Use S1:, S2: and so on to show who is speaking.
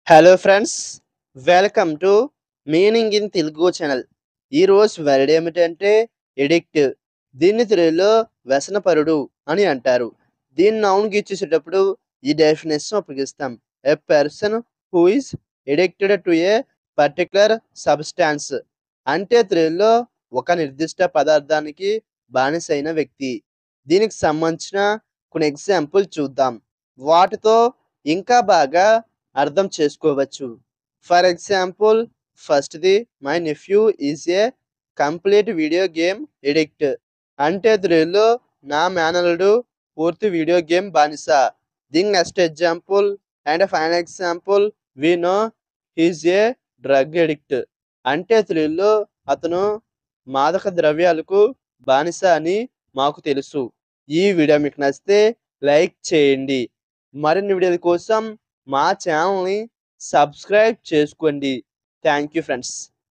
S1: Hello friends, welcome to meaning in Telugu channel. ఈరోజు word ఏమిటంటే addict. దీన్ని తెలుగులో వ్యసనపరుడు అని అంటారు. దీన్ని నౌన్కి ఇచ్చేసేటప్పుడు ఈ డెఫినేషన్ ఉపయోగిస్తాం. A person who is addicted to a particular substance. అంటే తెలుగులో ఒక నిర్దిష్ట పదార్థానికి బానిసైన వ్యక్తి. దీనికి సంబంధించిన కొన్ని ఎగ్జాంపుల్ చూద్దాం. వాటితో ఇంకా బాగా అర్థం చేసుకోవచ్చు. ఫర్ ఎగ్జాంపుల్, ఫస్ట్‌ది my nephew is a complete video game addict. అంటే తెలుగులో నా మేనల్లుడు పూర్తి వీడియో గేమ్ బానిస. దీని next example and final example, we know he's a drug addict. అంటే తెలుగులో అతను మాదక ద్రవ్యాలకు బానిస అని మాకు తెలుసు. ఈ వీడియో మీకు నచ్చితే లైక్ చేయండి. మరిన్ని వీడియోల కోసం మా ఛానల్ని సబ్స్క్రైబ్ చేసుకోండి. Thank you friends.